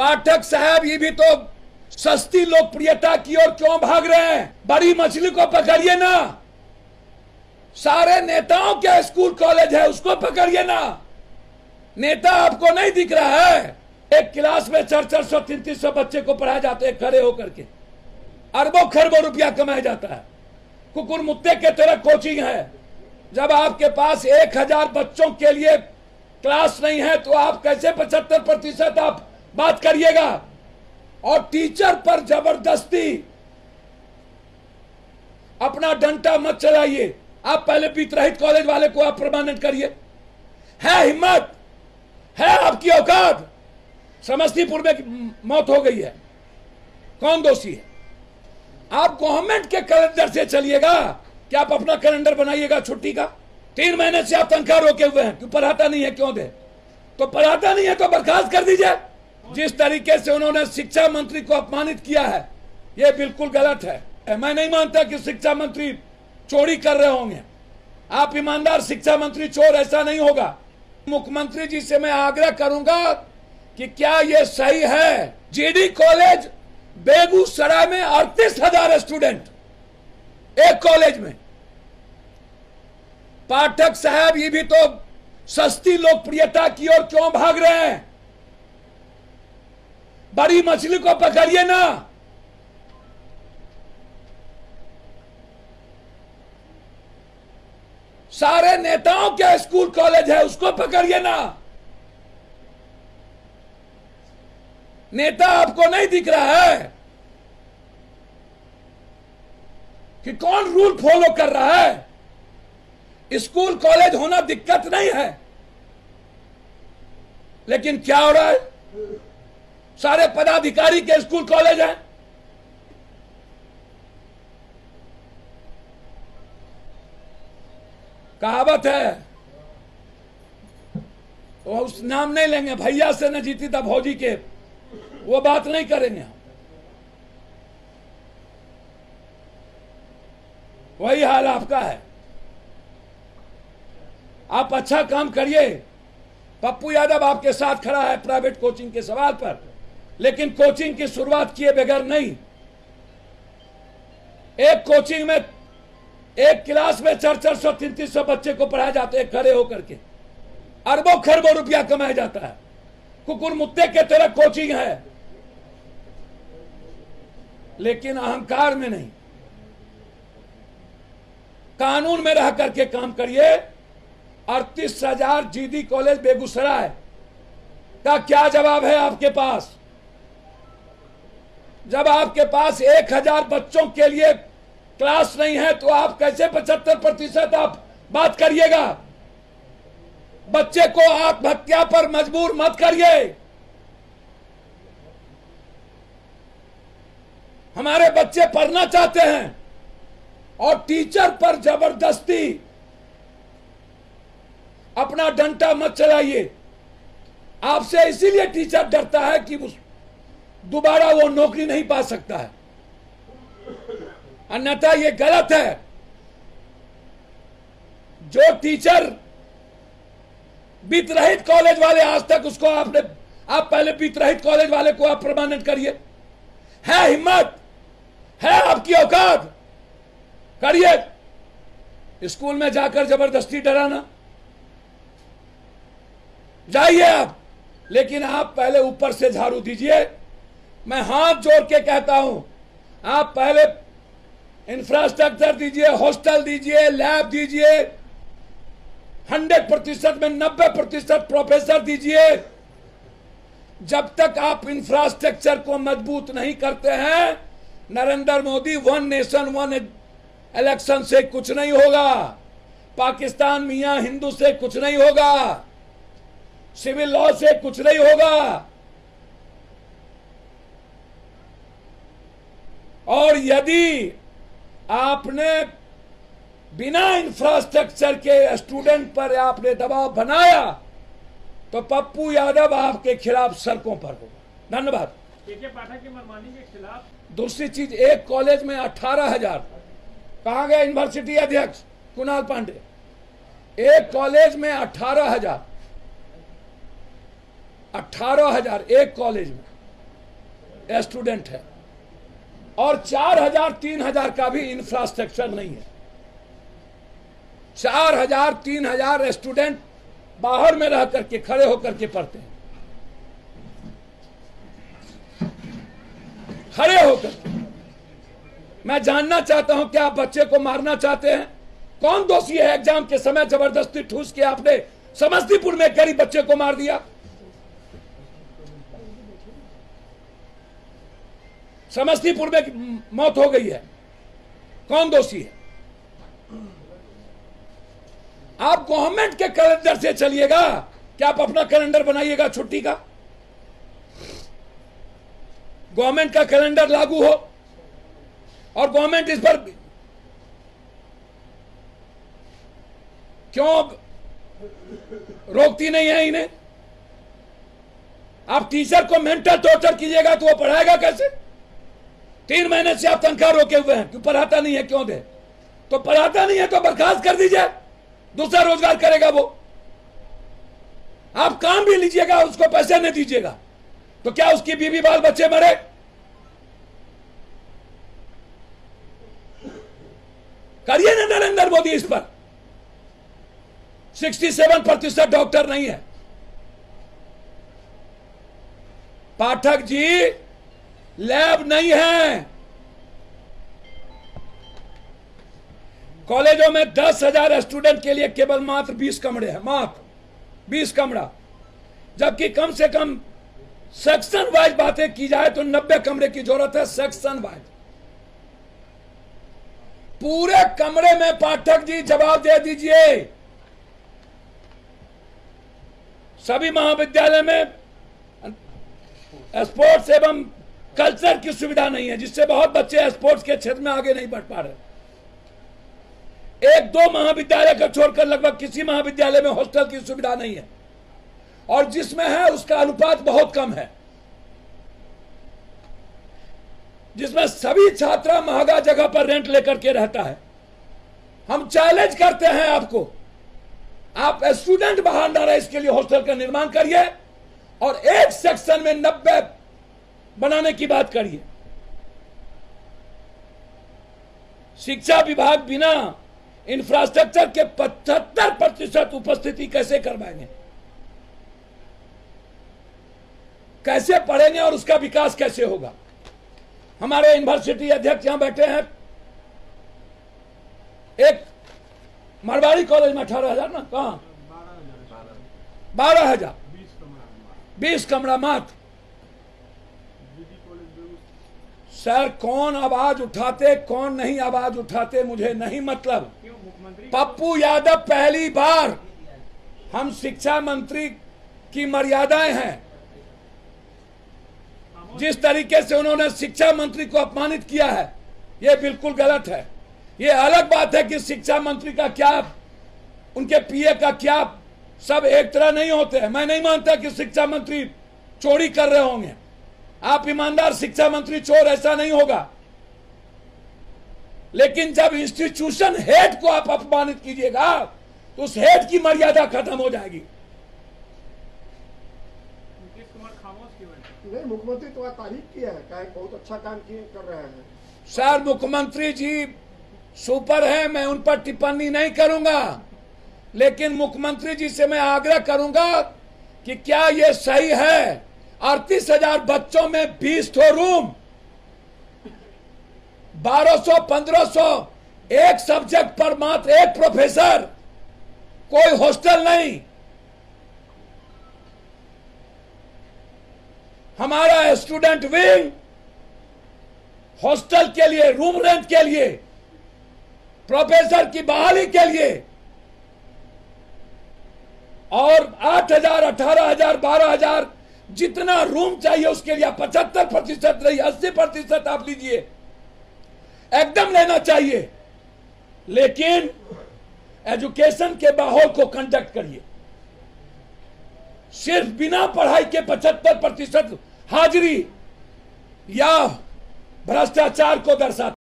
पाठक साहब ये भी तो सस्ती लोकप्रियता की ओर क्यों भाग रहे हैं? बड़ी मछली को पकड़िए ना। सारे नेताओं के स्कूल कॉलेज है, उसको पकड़िए ना। नेता आपको नहीं दिख रहा है? एक क्लास में 400 300 बच्चे को पढ़ाया जाते हैं खड़े होकर के, अरबों खरबों रुपया कमाया जाता है। कुकुर मुत्ते के तरह कोचिंग है। जब आपके पास 1000 बच्चों के लिए क्लास नहीं है तो आप कैसे 75% आप बात करिएगा? और टीचर पर जबरदस्ती अपना डंडा मत चलाइए। आप पहले वित्तरहित कॉलेज वाले को आप परमानेंट करिए। है हिम्मत, है आपकी औकात। समस्तीपुर में मौत हो गई है, कौन दोषी है? आप गवर्नमेंट के कैलेंडर से चलिएगा कि आप अपना कैलेंडर बनाइएगा छुट्टी का। 3 महीने से आप तनख्वाह रोके हुए हैं, क्यों पढ़ाता नहीं है? क्यों दे? तो पढ़ाता नहीं है तो बर्खास्त कर दीजिए। जिस तरीके से उन्होंने शिक्षा मंत्री को अपमानित किया है, यह बिल्कुल गलत है। मैं नहीं मानता कि शिक्षा मंत्री चोरी कर रहे होंगे। आप ईमानदार शिक्षा मंत्री चोर ऐसा नहीं होगा। मुख्यमंत्री जी से मैं आग्रह करूंगा कि क्या यह सही है? जीडी कॉलेज बेगूसराय में 38,000 स्टूडेंट एक कॉलेज में। पाठक साहब ये भी तो सस्ती लोकप्रियता की ओर क्यों भाग रहे हैं? बड़ी मछली को पकड़िए ना। सारे नेताओं के स्कूल कॉलेज है, उसको पकड़िए ना। नेता आपको नहीं दिख रहा है कि कौन रूल फॉलो कर रहा है? स्कूल कॉलेज होना दिक्कत नहीं है, लेकिन क्या हो रहा है? सारे पदाधिकारी के स्कूल कॉलेज हैं। कहावत है, वो उस नाम नहीं लेंगे, भैया से न जीती था भौजी के, वो बात नहीं करेंगे हम। वही हाल आपका है। आप अच्छा काम करिए। पप्पू यादव आपके साथ खड़ा है प्राइवेट कोचिंग के सवाल पर, लेकिन कोचिंग की शुरुआत किए बगैर नहीं। एक कोचिंग में, एक क्लास में 400 300 बच्चे को पढ़ाया जाते हैं खड़े होकर के, अरबों खरबों रुपया कमाया जाता है। कुकुर मुत्ते के तरह कोचिंग है, लेकिन अहंकार में नहीं, कानून में रह करके काम करिए। 38,000 जीडी कॉलेज बेगूसराय का क्या जवाब है आपके पास? जब आपके पास 1000 बच्चों के लिए क्लास नहीं है तो आप कैसे 75% आप बात करिएगा? बच्चे को आत्महत्या पर मजबूर मत करिए। हमारे बच्चे पढ़ना चाहते हैं और टीचर पर जबरदस्ती अपना डंडा मत चलाइए। आपसे इसीलिए टीचर डरता है कि दोबारा वो नौकरी नहीं पा सकता है, अन्यथा ये गलत है। जो टीचर वित्तरहित कॉलेज वाले आज तक उसको आप पहले वित्तरहित कॉलेज वाले को आप परमानेंट करिए। है हिम्मत, है आपकी औकात, करिए। स्कूल में जाकर जबरदस्ती डराना, जाइए आप, लेकिन आप पहले ऊपर से झाड़ू दीजिए। मैं हाथ जोड़ के कहता हूं, आप पहले इंफ्रास्ट्रक्चर दीजिए, हॉस्टल दीजिए, लैब दीजिए, 100% में 90% प्रोफेसर दीजिए। जब तक आप इंफ्रास्ट्रक्चर को मजबूत नहीं करते हैं, नरेंद्र मोदी 1 नेशन 1 इलेक्शन से कुछ नहीं होगा। पाकिस्तान मियां हिंदू से कुछ नहीं होगा। सिविल लॉ से कुछ नहीं होगा। और यदि आपने बिना इंफ्रास्ट्रक्चर के स्टूडेंट पर आपने दबाव बनाया तो पप्पू यादव आपके खिलाफ सड़कों पर होगा। धन्यवाद। के पाठक की मनमानी के खिलाफ। दूसरी चीज, एक कॉलेज में 18,000, कहा गया यूनिवर्सिटी अध्यक्ष कुणाल पांडे? एक कॉलेज में 18,000 एक कॉलेज में। स्टूडेंट है और 4000 3000 का भी इंफ्रास्ट्रक्चर नहीं है। 4000 3000 स्टूडेंट बाहर में रह करके खड़े होकर के पढ़ते हैं, खड़े होकर। मैं जानना चाहता हूं क्या आप बच्चे को मारना चाहते हैं? कौन दोषी है? एग्जाम के समय जबरदस्ती ठूस के आपने समस्तीपुर में गरीब बच्चे को मार दिया। समस्तीपुर में मौत हो गई है, कौन दोषी है? आप गवर्नमेंट के कैलेंडर से चलिएगा, क्या आप अपना कैलेंडर बनाइएगा छुट्टी का? गवर्नमेंट का कैलेंडर लागू हो और गवर्नमेंट इस पर क्यों रोकती नहीं है इन्हें? आप टीचर को मेंटल टॉर्चर कीजिएगा तो वो पढ़ाएगा कैसे? 3 महीने से आप तनख्वाह रोके हुए हैं, क्यों पढ़ाता नहीं है? क्यों दे? तो पढ़ाता नहीं है तो बर्खास्त कर दीजिए, दूसरा रोजगार करेगा वो। आप काम भी लीजिएगा, उसको पैसे नहीं दीजिएगा तो क्या उसकी बीवी बाल बच्चे मरे? करिए ना नरेंद्र मोदी इस पर। 67% डॉक्टर नहीं है। पाठक जी, लैब नहीं है। कॉलेजों में 10,000 स्टूडेंट के लिए केवल मात्र 20 कमरे हैं, मात्र 20 कमरा। जबकि कम से कम सेक्शन वाइज बातें की जाए तो 90 कमरे की जरूरत है, सेक्शन वाइज। पूरे कमरे में पाठक जी जवाब दे दीजिए। सभी महाविद्यालय में स्पोर्ट्स एवं कल्चर की सुविधा नहीं है, जिससे बहुत बच्चे स्पोर्ट्स के क्षेत्र में आगे नहीं बढ़ पा रहे। 1-2 महाविद्यालय को छोड़कर लगभग किसी महाविद्यालय में हॉस्टल की सुविधा नहीं है, और जिसमें है उसका अनुपात बहुत कम है, जिसमें सभी छात्रा महंगा जगह पर रेंट लेकर के रहता है। हम चैलेंज करते हैं आपको, आप स्टूडेंट बाहर ना रहे इसके लिए हॉस्टल का निर्माण करिए और एक सेक्शन में 90 बनाने की बात करिए। शिक्षा विभाग बिना इंफ्रास्ट्रक्चर के 75% उपस्थिति कैसे करवाएंगे? कैसे पढ़ेंगे और उसका विकास कैसे होगा? हमारे यूनिवर्सिटी अध्यक्ष यहां बैठे हैं। एक मारवाड़ी कॉलेज में 18,000 ना, कहां 12,000 20 कमरा मात्र। सर, कौन आवाज उठाते कौन नहीं आवाज उठाते मुझे नहीं मतलब। पप्पू यादव पहली बार, हम शिक्षा मंत्री की मर्यादाएं हैं। जिस तरीके से उन्होंने शिक्षा मंत्री को अपमानित किया है, यह बिल्कुल गलत है। यह अलग बात है कि शिक्षा मंत्री का क्या, उनके पीए का क्या, सब एक तरह नहीं होते हैं। मैं नहीं मानता कि शिक्षा मंत्री चोरी कर रहे होंगे। आप ईमानदार शिक्षा मंत्री चोर, ऐसा नहीं होगा। लेकिन जब इंस्टीट्यूशन हेड को आप अपमानित कीजिएगा तो उस हेड की मर्यादा खत्म हो जाएगी। नहीं, मुख्यमंत्री तो तारीफ किया है, कहा बहुत अच्छा काम कर रहे हैं। सर, मुख्यमंत्री जी सुपर है, मैं उन पर टिप्पणी नहीं करूंगा, लेकिन मुख्यमंत्री जी से मैं आग्रह करूंगा कि क्या यह सही है 38,000 बच्चों में 20 रूम, 1200-1500 एक सब्जेक्ट पर मात्र एक प्रोफेसर, कोई हॉस्टल नहीं। हमारा स्टूडेंट विंग हॉस्टल के लिए, रूम रेंट के लिए, प्रोफेसर की बहाली के लिए और 8,000, 18,000, 12,000 जितना रूम चाहिए उसके लिए 75% नहीं 80% आप लीजिए, एकदम लेना चाहिए। लेकिन एजुकेशन के माहौल को कंडक्ट करिए। सिर्फ बिना पढ़ाई के 75% हाजिरी या भ्रष्टाचार को दर्शाता